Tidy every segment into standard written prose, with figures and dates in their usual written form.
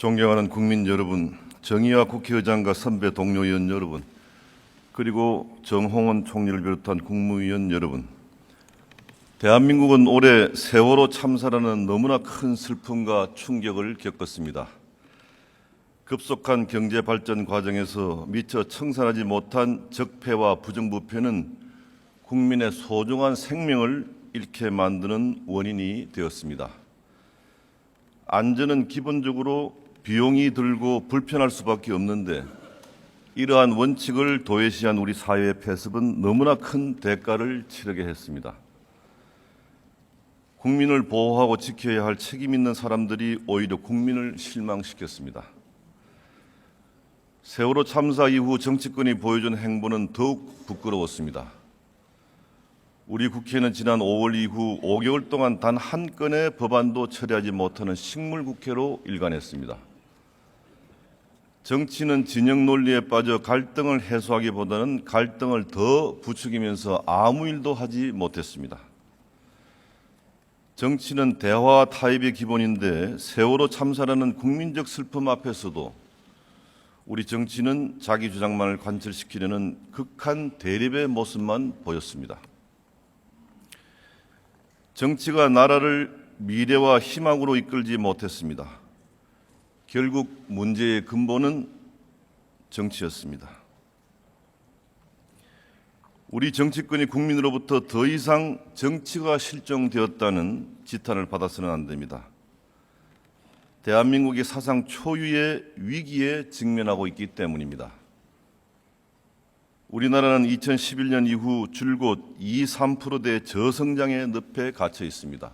존경하는 국민 여러분, 정의와 국회의장과 선배 동료 의원 여러분, 그리고 정홍원 총리를 비롯한 국무위원 여러분, 대한민국은 올해 세월호 참사라는 너무나 큰 슬픔과 충격을 겪었습니다. 급속한 경제 발전 과정에서 미처 청산하지 못한 적폐와 부정부패는 국민의 소중한 생명을 잃게 만드는 원인이 되었습니다. 안전은 기본적으로 비용이 들고 불편할 수밖에 없는데 이러한 원칙을 도외시한 우리 사회의 폐습은 너무나 큰 대가를 치르게 했습니다. 국민을 보호하고 지켜야 할 책임 있는 사람들이 오히려 국민을 실망시켰습니다. 세월호 참사 이후 정치권이 보여준 행보는 더욱 부끄러웠습니다. 우리 국회는 지난 5월 이후 5개월 동안 단 한 건의 법안도 처리하지 못하는 식물국회로 일관했습니다. 정치는 진영 논리에 빠져 갈등을 해소하기보다는 갈등을 더 부추기면서 아무 일도 하지 못했습니다. 정치는 대화와 타협의 기본인데 세월호 참사라는 국민적 슬픔 앞에서도 우리 정치는 자기 주장만을 관철시키려는 극한 대립의 모습만 보였습니다. 정치가 나라를 미래와 희망으로 이끌지 못했습니다. 결국 문제의 근본은 정치였습니다. 우리 정치권이 국민으로부터 더 이상 정치가 실종되었다는 지탄을 받아서는 안 됩니다. 대한민국이 사상 초유의 위기에 직면하고 있기 때문입니다. 우리나라는 2011년 이후 줄곧 2, 3%대 저성장의 늪에 갇혀 있습니다.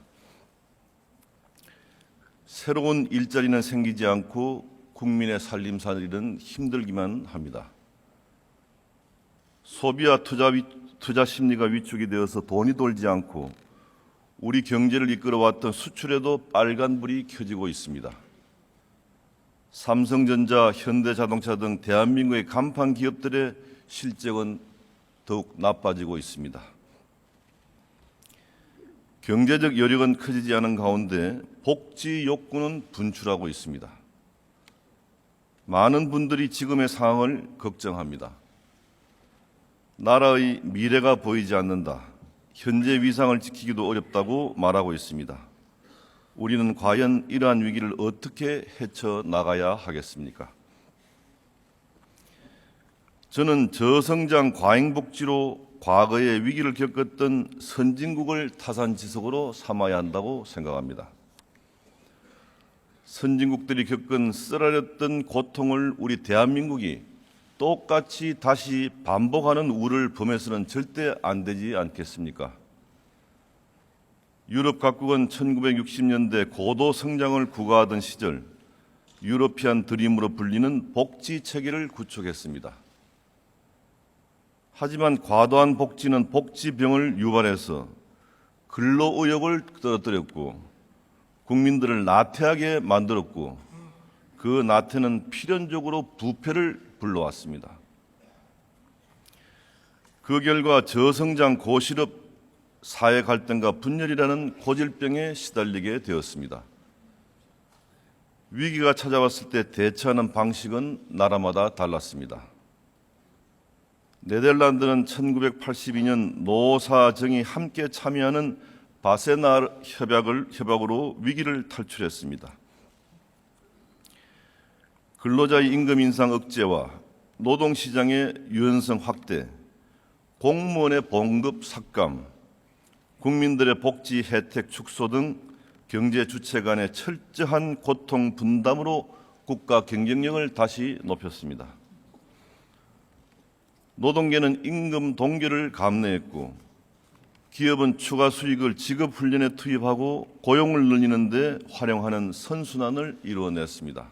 새로운 일자리는 생기지 않고 국민의 살림살이는 힘들기만 합니다. 소비와 투자 심리가 위축이 되어서 돈이 돌지 않고 우리 경제를 이끌어왔던 수출에도 빨간불이 켜지고 있습니다. 삼성전자, 현대자동차 등 대한민국의 간판 기업들의 실적은 더욱 나빠지고 있습니다. 경제적 여력은 커지지 않은 가운데 복지 욕구는 분출하고 있습니다. 많은 분들이 지금의 상황을 걱정합니다. 나라의 미래가 보이지 않는다. 현재 위상을 지키기도 어렵다고 말하고 있습니다. 우리는 과연 이러한 위기를 어떻게 헤쳐나가야 하겠습니까? 저는 저성장 과잉복지로 과거에 위기를 겪었던 선진국을 타산지석으로 삼아야 한다고 생각합니다. 선진국들이 겪은 쓰라렸던 고통을 우리 대한민국이 똑같이 다시 반복하는 우를 범해서는 절대 안 되지 않겠습니까? 유럽 각국은 1960년대 고도 성장을 구가하던 시절 유러피안 드림으로 불리는 복지 체계를 구축했습니다. 하지만 과도한 복지는 복지병을 유발해서 근로의욕을 떨어뜨렸고 국민들을 나태하게 만들었고 그 나태는 필연적으로 부패를 불러왔습니다. 그 결과 저성장 고실업 사회 갈등과 분열이라는 고질병에 시달리게 되었습니다. 위기가 찾아왔을 때 대처하는 방식은 나라마다 달랐습니다. 네덜란드는 1982년 노사정이 함께 참여하는 바세나르 협약으로 위기를 탈출했습니다. 근로자의 임금 인상 억제와 노동시장의 유연성 확대, 공무원의 봉급 삭감, 국민들의 복지 혜택 축소 등 경제 주체 간의 철저한 고통 분담으로 국가 경쟁력을 다시 높였습니다. 노동계는 임금 동결을 감내했고 기업은 추가 수익을 직업 훈련에 투입하고 고용을 늘리는 데 활용하는 선순환을 이루어냈습니다.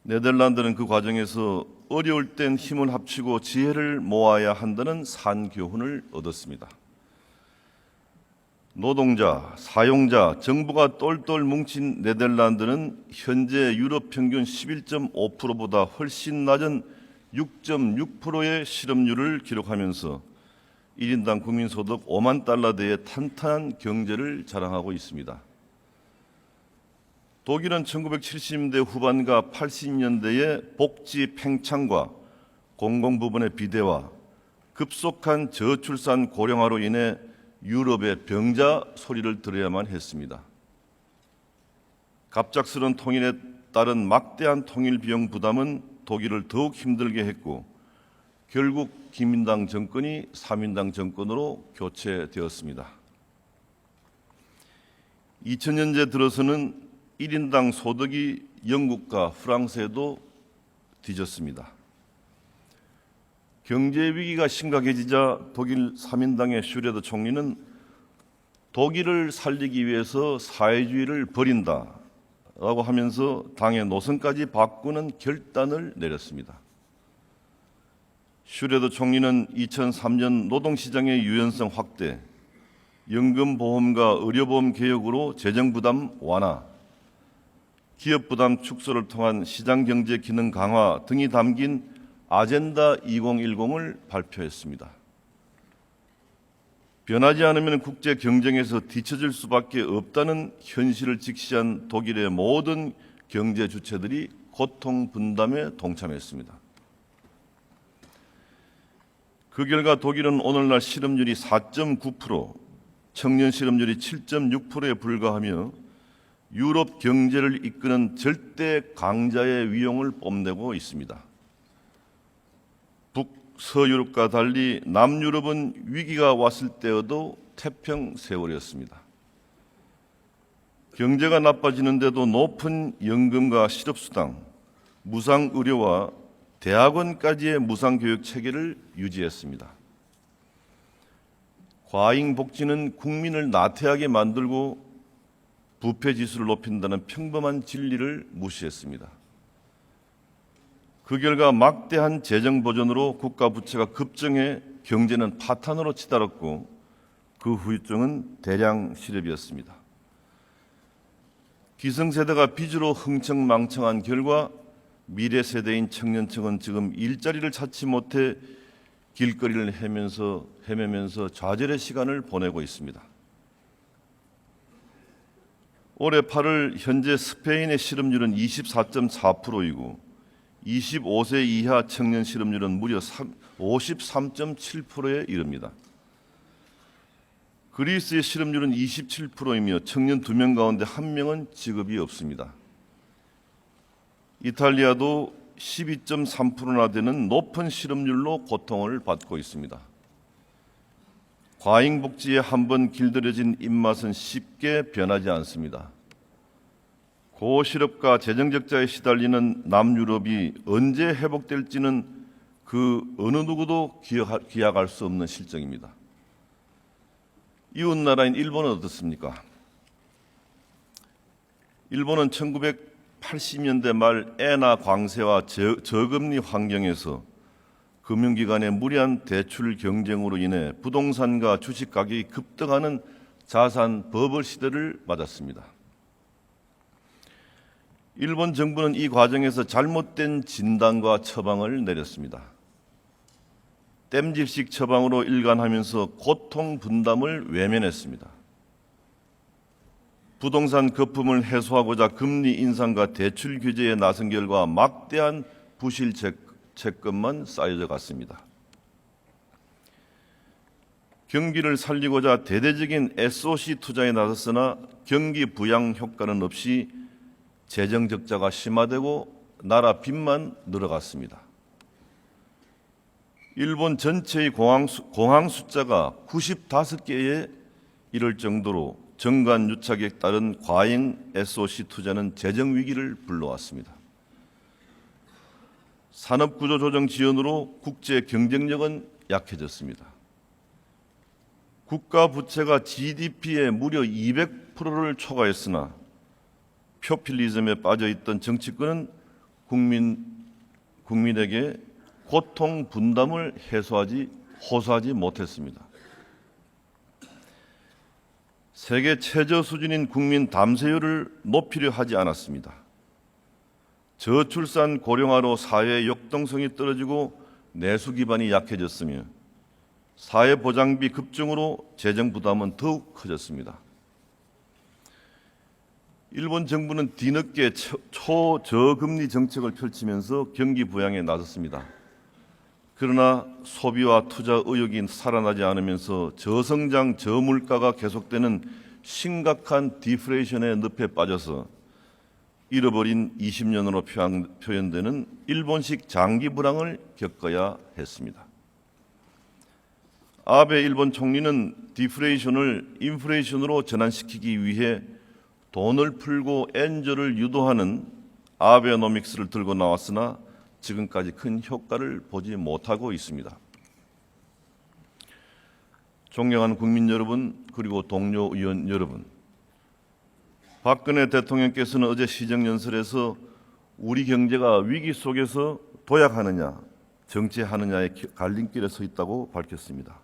네덜란드는 그 과정에서 어려울 땐 힘을 합치고 지혜를 모아야 한다는 산교훈을 얻었습니다. 노동자, 사용자, 정부가 똘똘 뭉친 네덜란드는 현재 유럽 평균 11.5%보다 훨씬 낮은 6.6%의 실업률을 기록하면서 1인당 국민소득 5만 달러대의 탄탄한 경제를 자랑하고 있습니다. 독일은 1970년대 후반과 80년대의 복지 팽창과 공공부문의 비대화, 급속한 저출산 고령화로 인해 유럽의 병자 소리를 들어야만 했습니다. 갑작스런 통일에 따른 막대한 통일 비용 부담은 독일을 더욱 힘들게 했고 결국 기민당 정권이 3인당 정권으로 교체되었습니다. 2000년대 들어서는 1인당 소득이 영국과 프랑스에도 뒤졌습니다. 경제 위기가 심각해지자 독일 3인당의 슈레더 총리는 독일을 살리기 위해서 사회주의를 버린다라고 하면서 당의 노선까지 바꾸는 결단을 내렸습니다. 슈레더 총리는 2003년 노동시장의 유연성 확대, 연금보험과 의료보험 개혁으로 재정부담 완화, 기업부담 축소를 통한 시장경제 기능 강화 등이 담긴 아젠다 2010을 발표했습니다. 변하지 않으면 국제 경쟁에서 뒤처질 수밖에 없다는 현실을 직시한 독일의 모든 경제 주체들이 고통 분담에 동참했습니다. 그 결과 독일은 오늘날 실업률이 4.9%, 청년 실업률이 7.6%에 불과하며 유럽 경제를 이끄는 절대 강자의 위용을 뽐내고 있습니다. 북서유럽과 달리 남유럽은 위기가 왔을 때에도 태평 세월이었습니다. 경제가 나빠지는데도 높은 연금과 실업수당, 무상의료와 대학원까지의 무상교육 체계를 유지했습니다. 과잉복지는 국민을 나태하게 만들고 부패지수를 높인다는 평범한 진리를 무시했습니다. 그 결과 막대한 재정보전으로 국가 부채가 급증해 경제는 파탄으로 치달았고 그 후유증은 대량 실업이었습니다. 기성세대가 빚으로 흥청망청한 결과 미래 세대인 청년층은 지금 일자리를 찾지 못해 길거리를 헤매면서 좌절의 시간을 보내고 있습니다. 올해 8월 현재 스페인의 실업률은 24.4%이고 25세 이하 청년 실업률은 무려 53.7%에 이릅니다. 그리스의 실업률은 27%이며 청년 2명 가운데 1명은 직업이 없습니다. 이탈리아도 12.3%나 되는 높은 실업률로 고통을 받고 있습니다. 과잉복지에 한번 길들여진 입맛은 쉽게 변하지 않습니다. 고실업과 재정적자에 시달리는 남유럽이 언제 회복될지는 그 어느 누구도 기약할 수 없는 실정입니다. 이웃나라인 일본은 어떻습니까? 일본은 1980년대 말 엔화 강세와 저금리 환경에서 금융기관의 무리한 대출 경쟁으로 인해 부동산과 주식 가격이 급등하는 자산 버블 시대를 맞았습니다. 일본 정부는 이 과정에서 잘못된 진단과 처방을 내렸습니다. 땜질식 처방으로 일관하면서 고통 분담을 외면했습니다. 부동산 거품을 해소하고자 금리 인상과 대출 규제에 나선 결과 막대한 부실 채권만 쌓여져 갔습니다. 경기를 살리고자 대대적인 SOC 투자에 나섰으나 경기 부양 효과는 없이 재정 적자가 심화되고 나라 빚만 늘어갔습니다. 일본 전체의 공항 숫자가 95개에 이를 정도로 정관 유착에 따른 과잉 SOC 투자는 재정 위기를 불러왔습니다. 산업구조조정 지연으로 국제 경쟁력은 약해졌습니다. 국가 부채가 GDP의 무려 200%를 초과했으나 포퓰리즘에 빠져있던 정치권은 국민에게 고통 분담을 호소하지 못했습니다. 세계 최저 수준인 국민 담세율을 높이려 하지 않았습니다. 저출산 고령화로 사회의 역동성이 떨어지고 내수 기반이 약해졌으며 사회보장비 급증으로 재정 부담은 더욱 커졌습니다. 일본 정부는 뒤늦게 초저금리 정책을 펼치면서 경기 부양에 나섰습니다. 그러나 소비와 투자 의욕이 살아나지 않으면서 저성장, 저물가가 계속되는 심각한 디플레이션의 늪에 빠져서 잃어버린 20년으로 표현되는 일본식 장기 불황을 겪어야 했습니다. 아베 일본 총리는 디플레이션을 인플레이션으로 전환시키기 위해 돈을 풀고 엔저를 유도하는 아베노믹스를 들고 나왔으나 지금까지 큰 효과를 보지 못하고 있습니다. 존경하는 국민 여러분, 그리고 동료 의원 여러분, 박근혜 대통령께서는 어제 시정연설에서 우리 경제가 위기 속에서 도약하느냐, 정체하느냐의 갈림길에 서 있다고 밝혔습니다.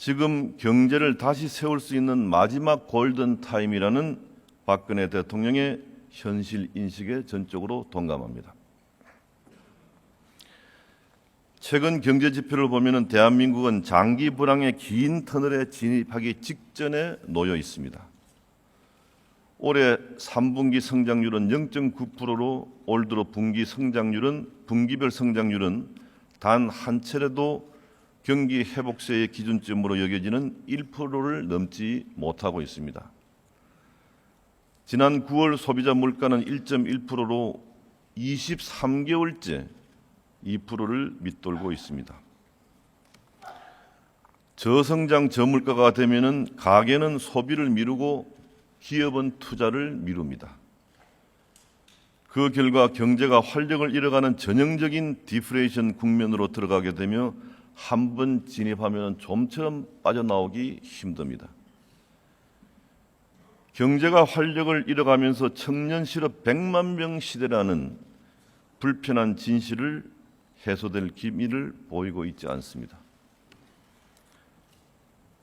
지금 경제를 다시 세울 수 있는 마지막 골든타임이라는 박근혜 대통령의 현실 인식에 전적으로 동감합니다. 최근 경제 지표를 보면 대한민국은 장기 불황의 긴 터널에 진입하기 직전에 놓여 있습니다. 올해 3분기 성장률은 0.9%로 올 들어 분기별 성장률은 단 한 차례도 경기 회복세의 기준점으로 여겨지는 1%를 넘지 못하고 있습니다. 지난 9월 소비자 물가는 1.1%로 23개월째 2%를 밑돌고 있습니다. 저성장 저물가가 되면은 가계는 소비를 미루고 기업은 투자를 미룹니다. 그 결과 경제가 활력을 잃어가는 전형적인 디플레이션 국면으로 들어가게 되며 한 번 진입하면 좀처럼 빠져나오기 힘듭니다. 경제가 활력을 잃어가면서 청년 실업 100만 명 시대라는 불편한 진실을 해소될 기미를 보이고 있지 않습니다.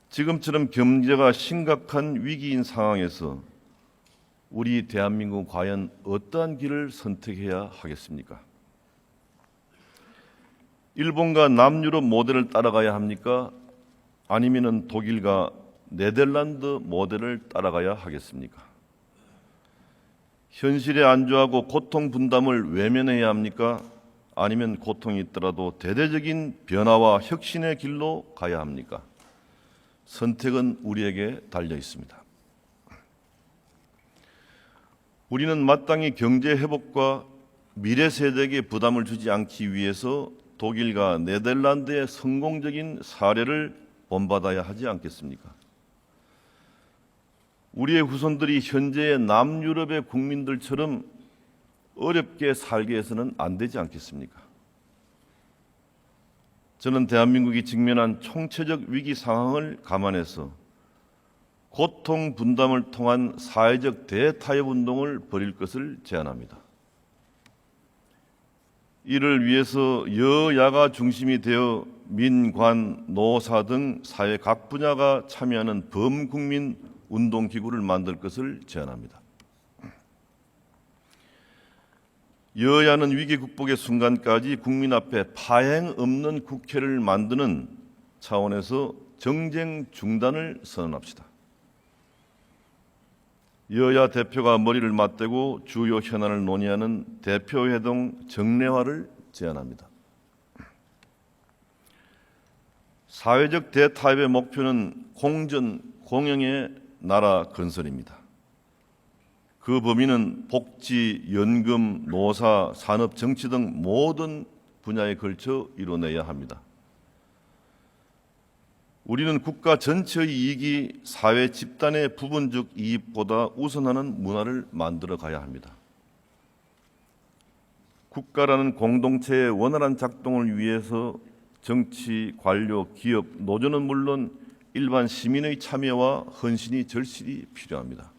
지금처럼 경제가 심각한 위기인 상황에서 우리 대한민국은 과연 어떠한 길을 선택해야 하겠습니까? 일본과 남유럽 모델을 따라가야 합니까? 아니면 독일과 네덜란드 모델을 따라가야 하겠습니까? 현실에 안주하고 고통 분담을 외면해야 합니까? 아니면 고통이 있더라도 대대적인 변화와 혁신의 길로 가야 합니까? 선택은 우리에게 달려 있습니다. 우리는 마땅히 경제 회복과 미래 세대에게 부담을 주지 않기 위해서 독일과 네덜란드의 성공적인 사례를 본받아야 하지 않겠습니까? 우리의 후손들이 현재의 남유럽의 국민들처럼 어렵게 살게 해서는 안 되지 않겠습니까? 저는 대한민국이 직면한 총체적 위기 상황을 감안해서 고통 분담을 통한 사회적 대타협 운동을 벌일 것을 제안합니다. 이를 위해서 여야가 중심이 되어 민관, 노사 등 사회 각 분야가 참여하는 범국민 운동기구를 만들 것을 제안합니다. 여야는 위기 극복의 순간까지 국민 앞에 파행 없는 국회를 만드는 차원에서 정쟁 중단을 선언합시다. 여야 대표가 머리를 맞대고 주요 현안을 논의하는 대표회동 정례화를 제안합니다. 사회적 대타협의 목표는 공전, 공영의 나라 건설입니다. 그 범위는 복지, 연금, 노사, 산업, 정치 등 모든 분야에 걸쳐 이뤄내야 합니다. 우리는 국가 전체의 이익이 사회 집단의 부분적 이익보다 우선하는 문화를 만들어 가야 합니다. 국가라는 공동체의 원활한 작동을 위해서 정치, 관료, 기업, 노조는 물론 일반 시민의 참여와 헌신이 절실히 필요합니다.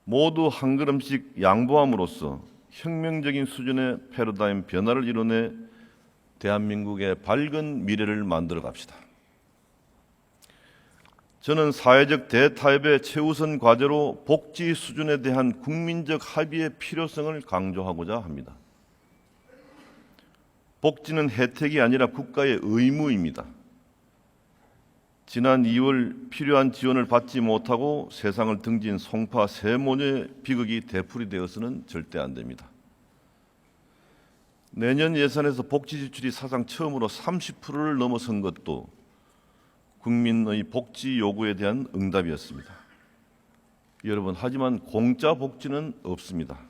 모두 한 걸음씩 양보함으로써 혁명적인 수준의 패러다임 변화를 이뤄내 대한민국의 밝은 미래를 만들어 갑시다. 저는 사회적 대타협의 최우선 과제로 복지 수준에 대한 국민적 합의의 필요성을 강조하고자 합니다. 복지는 혜택이 아니라 국가의 의무입니다. 지난 2월 필요한 지원을 받지 못하고 세상을 등진 송파 세 모녀의 비극이 되풀이되어서는 절대 안 됩니다. 내년 예산에서 복지 지출이 사상 처음으로 30%를 넘어선 것도 국민의 복지 요구에 대한 응답이었습니다. 여러분, 하지만 공짜 복지는 없습니다.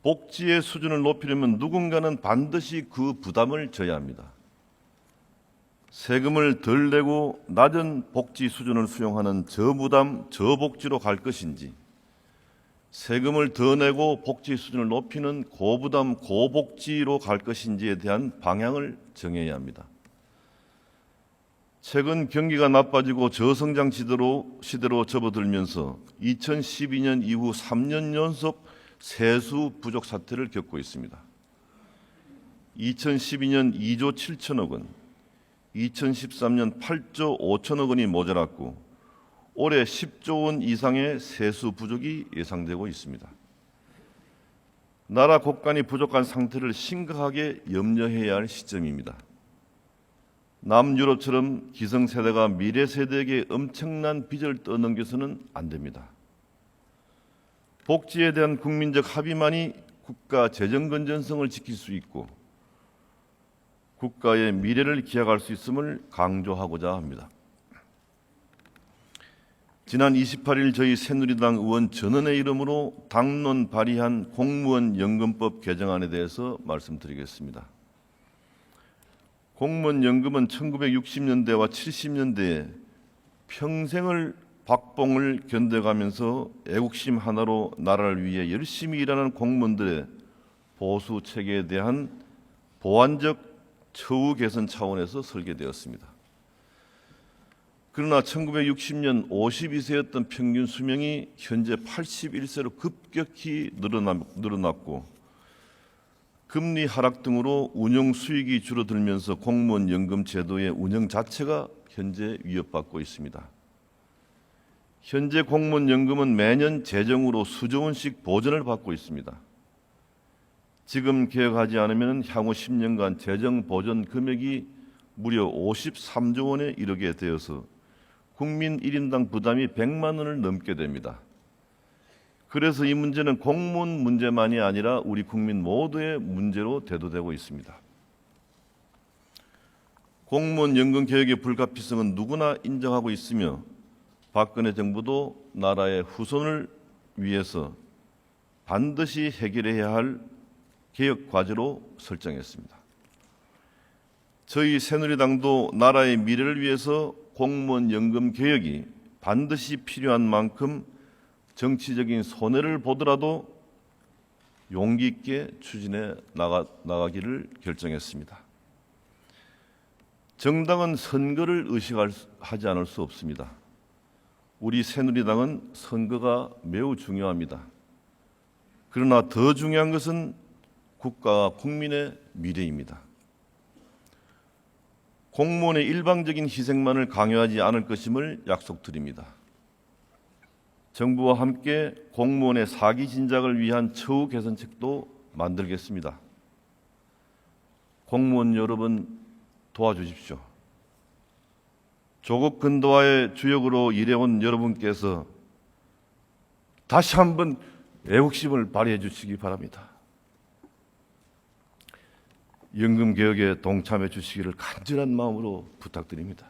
복지의 수준을 높이려면 누군가는 반드시 그 부담을 져야 합니다. 세금을 덜 내고 낮은 복지 수준을 수용하는 저부담, 저복지로 갈 것인지, 세금을 더 내고 복지 수준을 높이는 고부담, 고복지로 갈 것인지에 대한 방향을 정해야 합니다. 최근 경기가 나빠지고 저성장 시대로 접어들면서 2012년 이후 3년 연속 세수 부족 사태를 겪고 있습니다. 2012년 2조 7천억 원, 2013년 8조 5천억 원이 모자랐고 올해 10조 원 이상의 세수 부족이 예상되고 있습니다. 나라 곳간이 부족한 상태를 심각하게 염려해야 할 시점입니다. 남유럽처럼 기성세대가 미래 세대에게 엄청난 빚을 떠넘겨서는 안 됩니다. 복지에 대한 국민적 합의만이 국가 재정 건전성을 지킬 수 있고 국가의 미래를 기약할 수 있음을 강조하고자 합니다. 지난 28일 저희 새누리당 의원 전원의 이름으로 당론 발의한 공무원 연금법 개정안에 대해서 말씀드리겠습니다. 공무원 연금은 1960년대와 70년대에 평생을 박봉을 견뎌가면서 애국심 하나로 나라를 위해 열심히 일하는 공무원들의 보수 체계에 대한 보완적 처우 개선 차원에서 설계되었습니다. 그러나 1960년 52세였던 평균 수명이 현재 81세로 급격히 늘어났고 금리 하락 등으로 운영 수익이 줄어들면서 공무원 연금 제도의 운영 자체가 현재 위협받고 있습니다. 현재 공무원 연금은 매년 재정으로 수조 원씩 보전을 받고 있습니다. 지금 개혁하지 않으면 향후 10년간 재정 보전 금액이 무려 53조 원에 이르게 되어서 국민 1인당 부담이 100만 원을 넘게 됩니다. 그래서 이 문제는 공무원 문제만이 아니라 우리 국민 모두의 문제로 대두되고 있습니다. 공무원 연금 개혁의 불가피성은 누구나 인정하고 있으며 박근혜 정부도 나라의 후손을 위해서 반드시 해결해야 할 개혁 과제로 설정했습니다. 저희 새누리당도 나라의 미래를 위해서 공무원 연금 개혁이 반드시 필요한 만큼 정치적인 손해를 보더라도 용기 있게 추진해 나가기를 결정했습니다. 정당은 선거를 의식하지 않을 수 없습니다. 우리 새누리당은 선거가 매우 중요합니다. 그러나 더 중요한 것은 국가와 국민의 미래입니다. 공무원의 일방적인 희생만을 강요하지 않을 것임을 약속드립니다. 정부와 함께 공무원의 사기 진작을 위한 처우 개선책도 만들겠습니다. 공무원 여러분 도와주십시오. 조국 근도화의 주역으로 일해온 여러분께서 다시 한번 애국심을 발휘해 주시기 바랍니다. 연금 개혁에 동참해 주시기를 간절한 마음으로 부탁드립니다.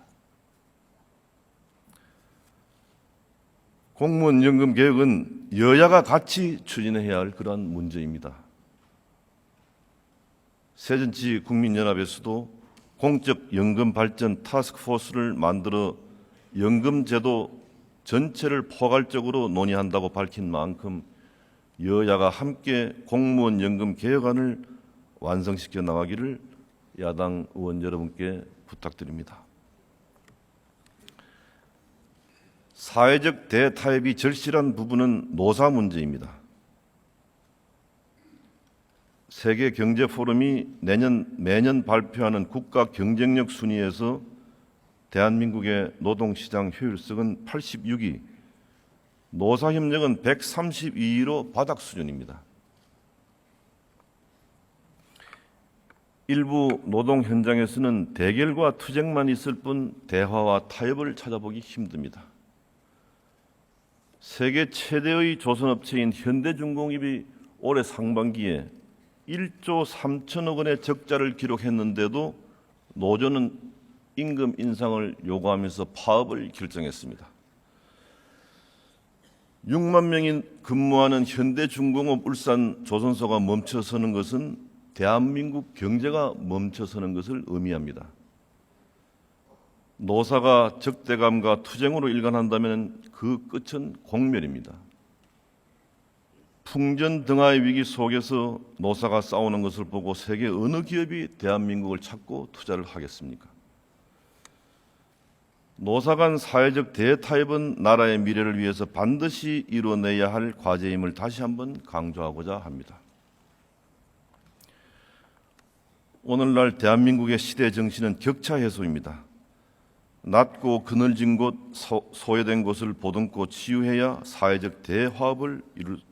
공무원 연금 개혁은 여야가 같이 추진해야 할 그러한 문제입니다. 새정치 국민연합에서도 공적 연금 발전 타스크포스를 만들어 연금 제도 전체를 포괄적으로 논의한다고 밝힌 만큼 여야가 함께 공무원 연금 개혁안을 완성시켜 나가기를 야당 의원 여러분께 부탁드립니다. 사회적 대타협이 절실한 부분은 노사 문제입니다. 세계경제포럼이 매년 발표하는 국가 경쟁력 순위에서 대한민국의 노동시장 효율성은 86위, 노사협력은 132위로 바닥 수준입니다. 일부 노동 현장에서는 대결과 투쟁만 있을 뿐 대화와 타협을 찾아보기 힘듭니다. 세계 최대의 조선업체인 현대중공업이 올해 상반기에 1조 3천억 원의 적자를 기록했는데도 노조는 임금 인상을 요구하면서 파업을 결정했습니다. 6만 명이 근무하는 현대중공업 울산 조선소가 멈춰서는 것은 대한민국 경제가 멈춰서는 것을 의미합니다. 노사가 적대감과 투쟁으로 일관한다면 그 끝은 공멸입니다. 풍전등화의 위기 속에서 노사가 싸우는 것을 보고 세계 어느 기업이 대한민국을 찾고 투자를 하겠습니까? 노사 간 사회적 대타협은 나라의 미래를 위해서 반드시 이뤄내야 할 과제임을 다시 한번 강조하고자 합니다. 오늘날 대한민국의 시대 정신은 격차 해소입니다. 낮고 그늘진 곳, 소외된 곳을 보듬고 치유해야 사회적 대화합을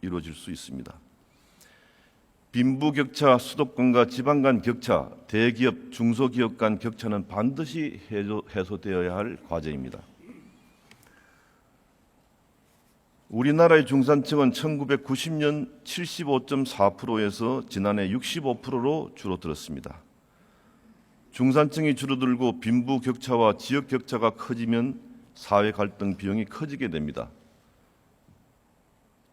이루어질 수 있습니다. 빈부격차, 수도권과 지방 간 격차, 대기업, 중소기업 간 격차는 반드시 해소되어야 할 과제입니다. 우리나라의 중산층은 1990년 75.4%에서 지난해 65%로 줄어들었습니다. 중산층이 줄어들고 빈부격차와 지역격차가 커지면 사회 갈등 비용이 커지게 됩니다.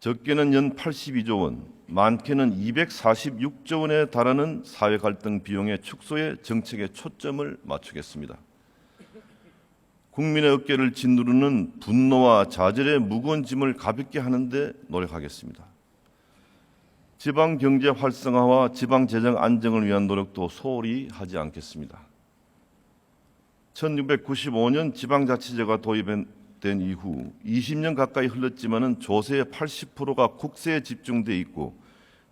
적게는 연 82조 원, 많게는 246조 원에 달하는 사회 갈등 비용의 축소에 정책의 초점을 맞추겠습니다. 국민의 어깨를 짓누르는 분노와 좌절의 무거운 짐을 가볍게 하는 데 노력하겠습니다. 지방 경제 활성화와 지방 재정 안정을 위한 노력도 소홀히 하지 않겠습니다. 1995년 지방자치제가 도입된 이후 20년 가까이 흘렀지만은 조세의 80%가 국세에 집중돼 있고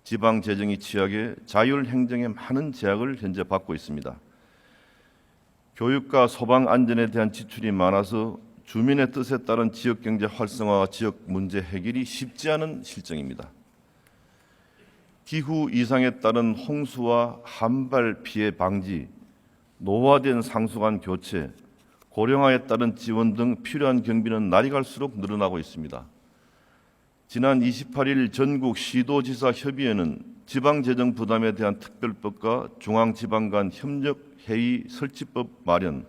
지방 재정이 취약해 자율 행정에 많은 제약을 현재 받고 있습니다. 교육과 소방 안전에 대한 지출이 많아서 주민의 뜻에 따른 지역 경제 활성화와 지역 문제 해결이 쉽지 않은 실정입니다. 기후 이상에 따른 홍수와 한발 피해 방지, 노화된 상수관 교체, 고령화에 따른 지원 등 필요한 경비는 날이 갈수록 늘어나고 있습니다. 지난 28일 전국 시도지사 협의회는 지방재정 부담에 대한 특별법과 중앙지방 간 협력회의 설치법 마련,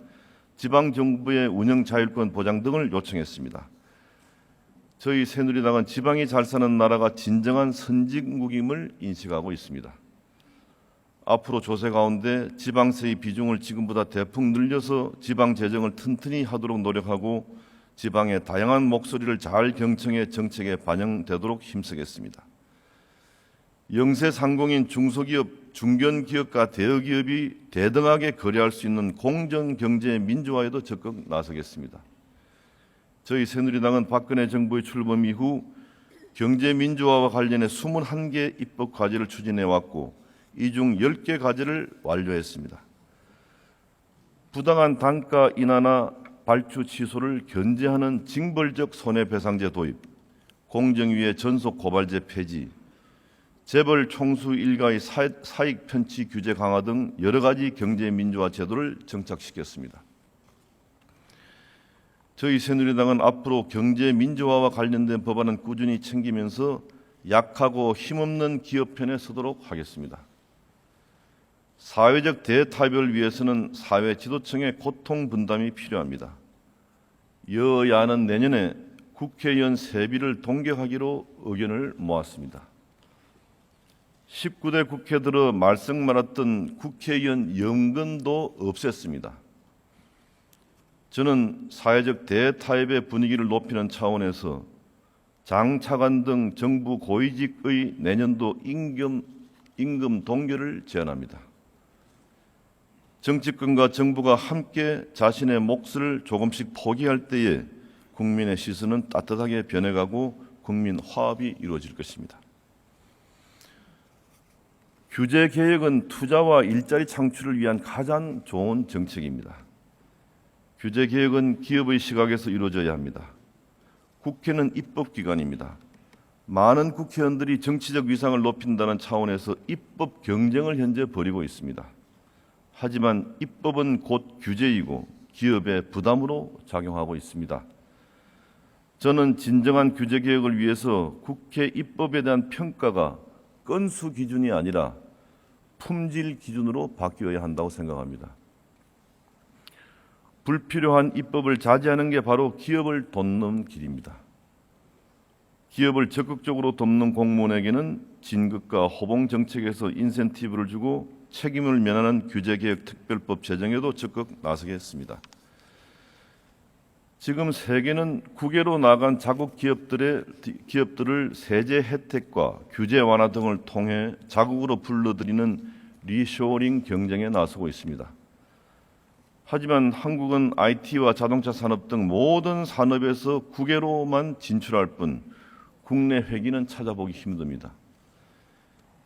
지방정부의 운영자율권 보장 등을 요청했습니다. 저희 새누리당은 지방이 잘 사는 나라가 진정한 선진국임을 인식하고 있습니다. 앞으로 조세 가운데 지방세의 비중을 지금보다 대폭 늘려서 지방 재정을 튼튼히 하도록 노력하고 지방의 다양한 목소리를 잘 경청해 정책에 반영되도록 힘쓰겠습니다. 영세상공인 중소기업, 중견기업과 대기업이 대등하게 거래할 수 있는 공정경제 민주화에도 적극 나서겠습니다. 저희 새누리당은 박근혜 정부의 출범 이후 경제민주화와 관련해 21개 입법 과제를 추진해왔고 이 중 10개 과제를 완료했습니다. 부당한 단가 인하나 발주 취소를 견제하는 징벌적 손해배상제 도입, 공정위의 전속 고발제 폐지, 재벌 총수 일가의 사익 편취 규제 강화 등 여러 가지 경제민주화 제도를 정착시켰습니다. 저희 새누리당은 앞으로 경제민주화와 관련된 법안은 꾸준히 챙기면서 약하고 힘없는 기업 편에 서도록 하겠습니다. 사회적 대타협을 위해서는 사회 지도층의 고통 분담이 필요합니다. 여야는 내년에 국회의원 세비를 동결하기로 의견을 모았습니다. 19대 국회 들어 말썽 말았던 국회의원 연금도 없앴습니다. 저는 사회적 대타협의 분위기를 높이는 차원에서 장차관 등 정부 고위직의 내년도 임금 동결을 제안합니다. 정치권과 정부가 함께 자신의 몫을 조금씩 포기할 때에 국민의 시선은 따뜻하게 변해가고 국민 화합이 이루어질 것입니다. 규제 개혁은 투자와 일자리 창출을 위한 가장 좋은 정책입니다. 규제 개혁은 기업의 시각에서 이루어져야 합니다. 국회는 입법기관입니다. 많은 국회의원들이 정치적 위상을 높인다는 차원에서 입법 경쟁을 현재 벌이고 있습니다. 하지만 입법은 곧 규제이고 기업의 부담으로 작용하고 있습니다. 저는 진정한 규제 개혁을 위해서 국회 입법에 대한 평가가 건수 기준이 아니라 품질 기준으로 바뀌어야 한다고 생각합니다. 불필요한 입법을 자제하는 게 바로 기업을 돕는 길입니다. 기업을 적극적으로 돕는 공무원에게는 진급과 호봉 정책에서 인센티브를 주고 책임을 면하는 규제개혁 특별법 제정에도 적극 나서겠습니다. 지금 세계는 국외로 나간 자국 기업들을 세제 혜택과 규제 완화 등을 통해 자국으로 불러들이는 리쇼어링 경쟁에 나서고 있습니다. 하지만 한국은 IT와 자동차 산업 등 모든 산업에서 국외로만 진출할 뿐 국내 회기는 찾아보기 힘듭니다.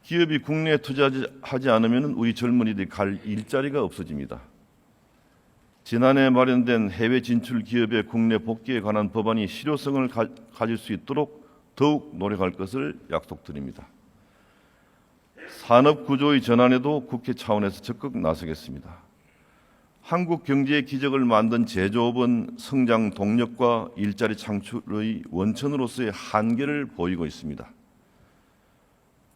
기업이 국내에 투자하지 않으면 우리 젊은이들이 갈 일자리가 없어집니다. 지난해 마련된 해외 진출 기업의 국내 복귀에 관한 법안이 실효성을 가질 수 있도록 더욱 노력할 것을 약속드립니다. 산업 구조의 전환에도 국회 차원에서 적극 나서겠습니다. 한국 경제의 기적을 만든 제조업은 성장 동력과 일자리 창출의 원천으로서의 한계를 보이고 있습니다.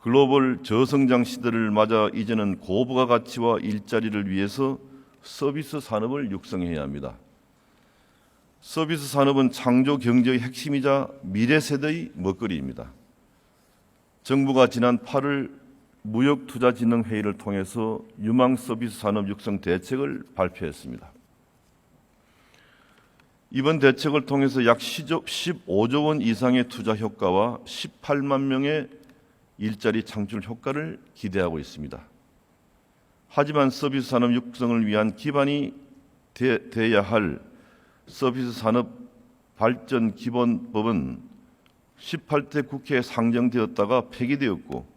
글로벌 저성장 시대를 맞아 이제는 고부가 가치와 일자리를 위해서 서비스 산업을 육성해야 합니다. 서비스 산업은 창조 경제의 핵심이자 미래 세대의 먹거리입니다. 정부가 지난 8월 무역투자진흥회의를 통해서 유망 서비스 산업 육성 대책을 발표했습니다. 이번 대책을 통해서 약 15조 원 이상의 투자 효과와 18만 명의 일자리 창출 효과를 기대하고 있습니다. 하지만 서비스 산업 육성을 위한 기반이 돼야 할 서비스 산업 발전 기본법은 18대 국회에 상정되었다가 폐기되었고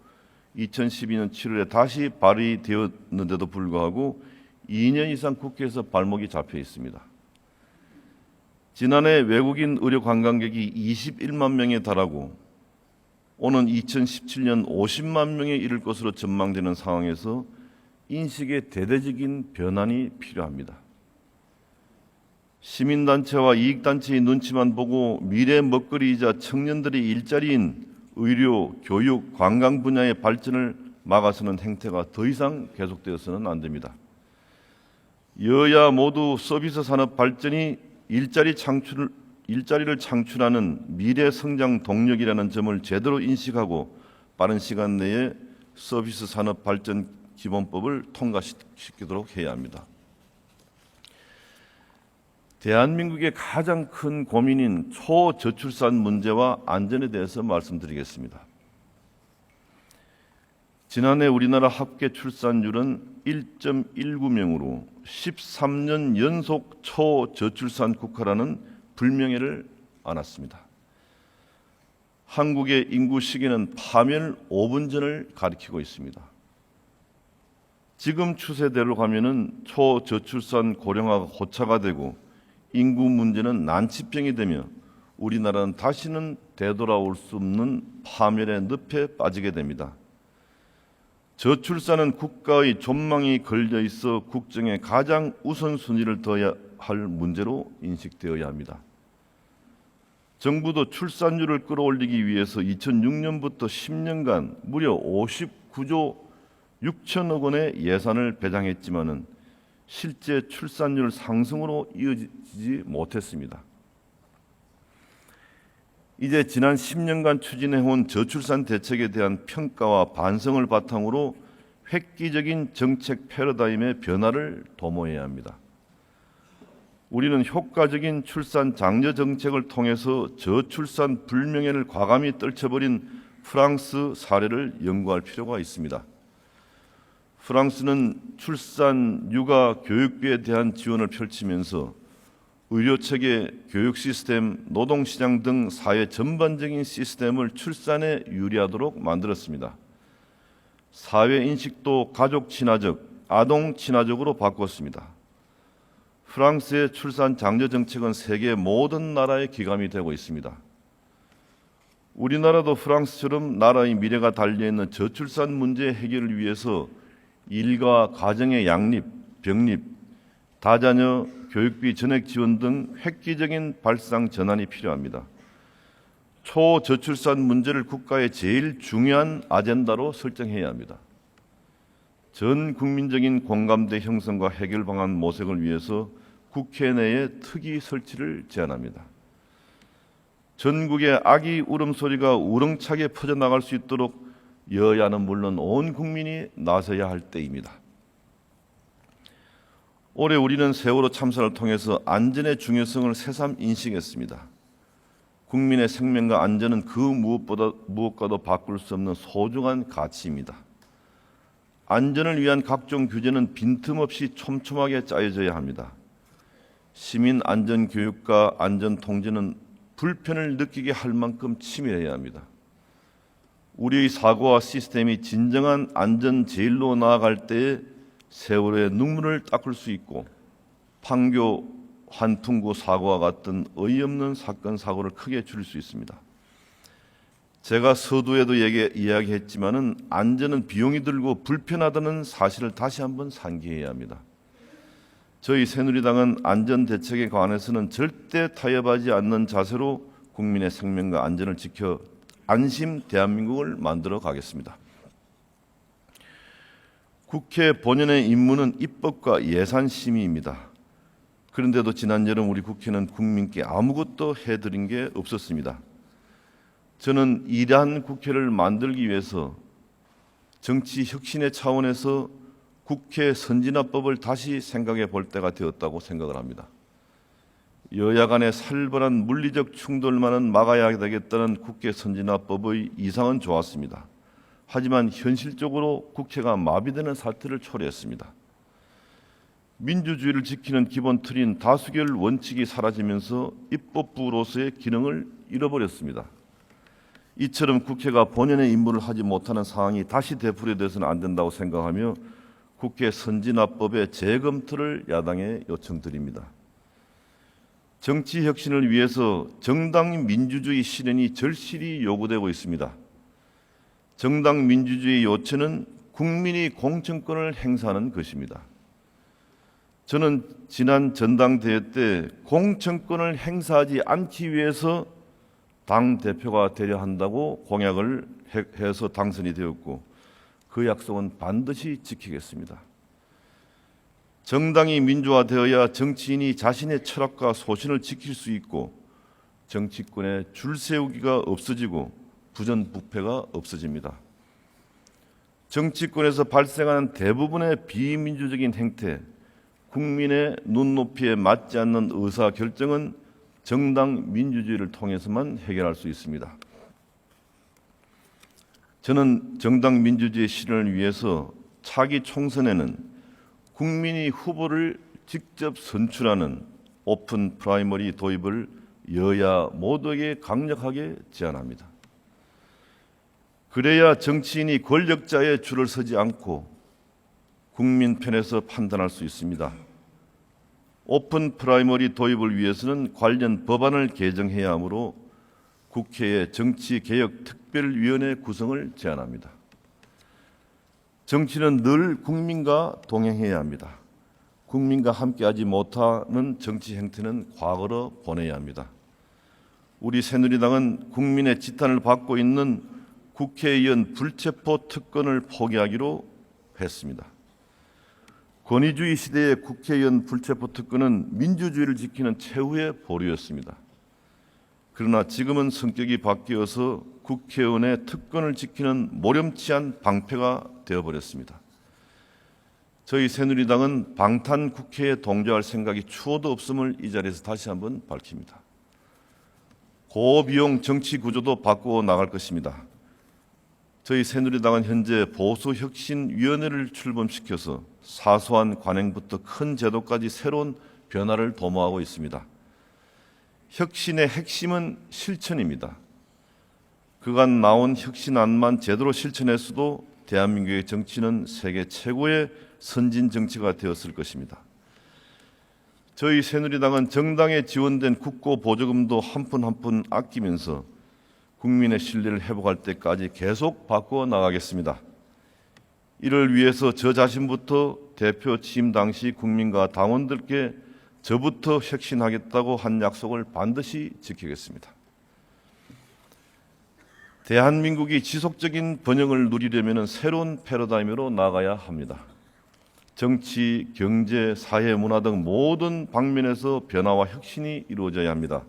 2012년 7월에 다시 발의되었는데도 불구하고 2년 이상 국회에서 발목이 잡혀 있습니다. 지난해 외국인 의료 관광객이 21만 명에 달하고 오는 2017년 50만 명에 이를 것으로 전망되는 상황에서 인식의 대대적인 변환이 필요합니다. 시민단체와 이익단체의 눈치만 보고 미래 먹거리이자 청년들의 일자리인 의료, 교육, 관광 분야의 발전을 막아서는 행태가 더 이상 계속되어서는 안 됩니다. 여야 모두 서비스 산업 발전이 일자리를 창출하는 미래 성장 동력이라는 점을 제대로 인식하고 빠른 시간 내에 서비스 산업 발전 기본법을 통과시키도록 해야 합니다. 대한민국의 가장 큰 고민인 초저출산 문제와 안전에 대해서 말씀드리겠습니다. 지난해 우리나라 합계 출산율은 1.19명으로 13년 연속 초저출산 국가라는 불명예를 안았습니다. 한국의 인구 시계는 파멸 5분 전을 가리키고 있습니다. 지금 추세대로 가면은 초저출산 고령화가 고차가 되고 인구 문제는 난치병이 되며 우리나라는 다시는 되돌아올 수 없는 파멸의 늪에 빠지게 됩니다. 저출산은 국가의 존망이 걸려 있어 국정의 가장 우선순위를 둬야 할 문제로 인식되어야 합니다. 정부도 출산율을 끌어올리기 위해서 2006년부터 10년간 무려 59조 6천억 원의 예산을 배당했지만은 실제 출산율 상승으로 이어지지 못했습니다. 이제 지난 10년간 추진해온 저출산 대책에 대한 평가와 반성을 바탕으로 획기적인 정책 패러다임의 변화를 도모해야 합니다. 우리는 효과적인 출산 장려 정책을 통해서 저출산 불명예를 과감히 떨쳐버린 프랑스 사례를 연구할 필요가 있습니다. 프랑스는 출산, 육아, 교육비에 대한 지원을 펼치면서 의료체계, 교육 시스템, 노동시장 등 사회 전반적인 시스템을 출산에 유리하도록 만들었습니다. 사회 인식도 가족 친화적, 아동 친화적으로 바꿨습니다. 프랑스의 출산 장려 정책은 세계 모든 나라의 기감이 되고 있습니다. 우리나라도 프랑스처럼 나라의 미래가 달려있는 저출산 문제 해결을 위해서 일과 가정의 양립, 병립, 다자녀 교육비 전액 지원 등 획기적인 발상 전환이 필요합니다. 초저출산 문제를 국가의 제일 중요한 아젠다로 설정해야 합니다. 전 국민적인 공감대 형성과 해결 방안 모색을 위해서 국회 내에 특위 설치를 제안합니다. 전국의 아기 울음소리가 우렁차게 퍼져나갈 수 있도록 여야는 물론 온 국민이 나서야 할 때입니다. 올해 우리는 세월호 참사를 통해서 안전의 중요성을 새삼 인식했습니다. 국민의 생명과 안전은 그 무엇과도 바꿀 수 없는 소중한 가치입니다. 안전을 위한 각종 규제는 빈틈없이 촘촘하게 짜여져야 합니다. 시민 안전 교육과 안전 통제는 불편을 느끼게 할 만큼 치밀해야 합니다. 우리의 사고와 시스템이 진정한 안전 제일로 나아갈 때에 세월호의 눈물을 닦을 수 있고 판교 환풍구 사고와 같은 어이없는 사건 사고를 크게 줄일 수 있습니다. 제가 서두에도 이야기했지만은 안전은 비용이 들고 불편하다는 사실을 다시 한번 상기해야 합니다. 저희 새누리당은 안전 대책에 관해서는 절대 타협하지 않는 자세로 국민의 생명과 안전을 지켜 안심 대한민국을 만들어 가겠습니다. 국회 본연의 임무는 입법과 예산 심의입니다. 그런데도 지난 여름 우리 국회는 국민께 아무것도 해드린 게 없었습니다. 저는 이러한 국회를 만들기 위해서 정치 혁신의 차원에서 국회 선진화법을 다시 생각해 볼 때가 되었다고 생각을 합니다. 여야 간의 살벌한 물리적 충돌만은 막아야 되겠다는 국회 선진화법의 이상은 좋았습니다. 하지만 현실적으로 국회가 마비되는 사태를 초래했습니다. 민주주의를 지키는 기본 틀인 다수결 원칙이 사라지면서 입법부로서의 기능을 잃어버렸습니다. 이처럼 국회가 본연의 임무를 하지 못하는 상황이 다시 되풀이돼서는 안 된다고 생각하며 국회 선진화법의 재검토를 야당에 요청드립니다. 정치 혁신을 위해서 정당 민주주의 실현이 절실히 요구되고 있습니다. 정당 민주주의 요체는 국민이 공천권을 행사하는 것입니다. 저는 지난 전당대회 때 공천권을 행사하지 않기 위해서 당대표가 되려 한다고 공약을 해서 당선이 되었고 그 약속은 반드시 지키겠습니다. 정당이 민주화되어야 정치인이 자신의 철학과 소신을 지킬 수 있고 정치권에 줄 세우기가 없어지고 부전부패가 없어집니다. 정치권에서 발생하는 대부분의 비민주적인 행태, 국민의 눈높이에 맞지 않는 의사결정은 정당 민주주의를 통해서만 해결할 수 있습니다. 저는 정당 민주주의 실현을 위해서 차기 총선에는 국민이 후보를 직접 선출하는 오픈 프라이머리 도입을 여야 모두에게 강력하게 제안합니다. 그래야 정치인이 권력자의 줄을 서지 않고 국민 편에서 판단할 수 있습니다. 오픈 프라이머리 도입을 위해서는 관련 법안을 개정해야 하므로 국회에 정치개혁특별위원회 구성을 제안합니다. 정치는 늘 국민과 동행해야 합니다. 국민과 함께하지 못하는 정치 행태는 과거로 보내야 합니다. 우리 새누리당은 국민의 지탄을 받고 있는 국회의원 불체포 특권을 포기하기로 했습니다. 권위주의 시대의 국회의원 불체포 특권은 민주주의를 지키는 최후의 보루였습니다. 그러나 지금은 성격이 바뀌어서 국회의원의 특권을 지키는 모렴치한 방패가 되어버렸습니다. 저희 새누리당은 방탄 국회에 동조할 생각이 추호도 없음을 이 자리에서 다시 한번 밝힙니다. 고비용 정치 구조도 바꾸어 나갈 것입니다. 저희 새누리당은 현재 보수혁신위원회를 출범시켜서 사소한 관행부터 큰 제도까지 새로운 변화를 도모하고 있습니다. 혁신의 핵심은 실천입니다. 그간 나온 혁신안만 제대로 실천했어도 대한민국의 정치는 세계 최고의 선진 정치가 되었을 것입니다. 저희 새누리당은 정당에 지원된 국고 보조금도 한 푼 한 푼 아끼면서 국민의 신뢰를 회복할 때까지 계속 바꾸어 나가겠습니다. 이를 위해서 저 자신부터 대표 취임 당시 국민과 당원들께 저부터 혁신하겠다고 한 약속을 반드시 지키겠습니다. 대한민국이 지속적인 번영을 누리려면 새로운 패러다임으로 나아가야 합니다. 정치, 경제, 사회, 문화 등 모든 방면에서 변화와 혁신이 이루어져야 합니다.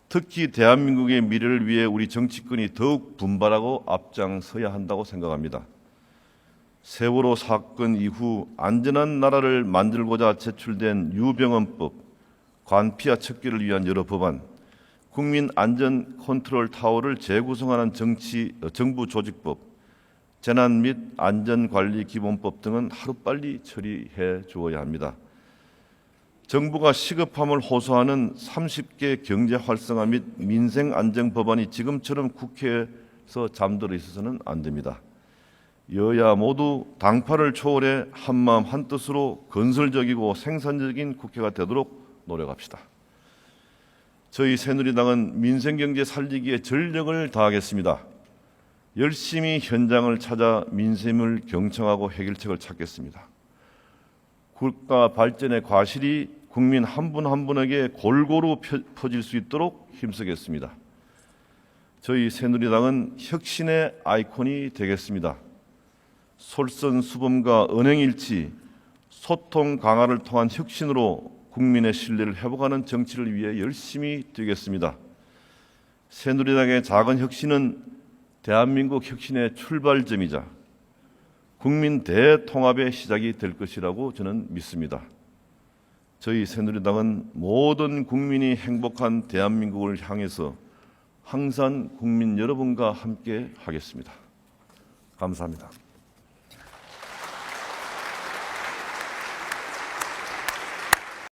특히 대한민국의 미래를 위해 우리 정치권이 더욱 분발하고 앞장서야 한다고 생각합니다. 세월호 사건 이후 안전한 나라를 만들고자 제출된 유병헌법, 관피와 척결을 위한 여러 법안, 국민 안전 컨트롤 타워를 재구성하는 정부 조직법, 재난 및 안전관리 기본법 등은 하루빨리 처리해 주어야 합니다. 정부가 시급함을 호소하는 30개 경제 활성화 및 민생 안정 법안이 지금처럼 국회에서 잠들어 있어서는 안 됩니다. 여야 모두 당파를 초월해 한마음 한뜻으로 건설적이고 생산적인 국회가 되도록 노력합시다. 저희 새누리당은 민생경제 살리기에 전력을 다하겠습니다. 열심히 현장을 찾아 민심을 경청하고 해결책을 찾겠습니다. 국가 발전의 과실이 국민 한 분 한 분에게 골고루 퍼질 수 있도록 힘쓰겠습니다. 저희 새누리당은 혁신의 아이콘이 되겠습니다. 솔선수범과 언행일치, 소통 강화를 통한 혁신으로 국민의 신뢰를 회복하는 정치를 위해 열심히 뛰겠습니다. 새누리당의 작은 혁신은 대한민국 혁신의 출발점이자 국민 대통합의 시작이 될 것이라고 저는 믿습니다. 저희 새누리당은 모든 국민이 행복한 대한민국을 향해서 항상 국민 여러분과 함께 하겠습니다. 감사합니다.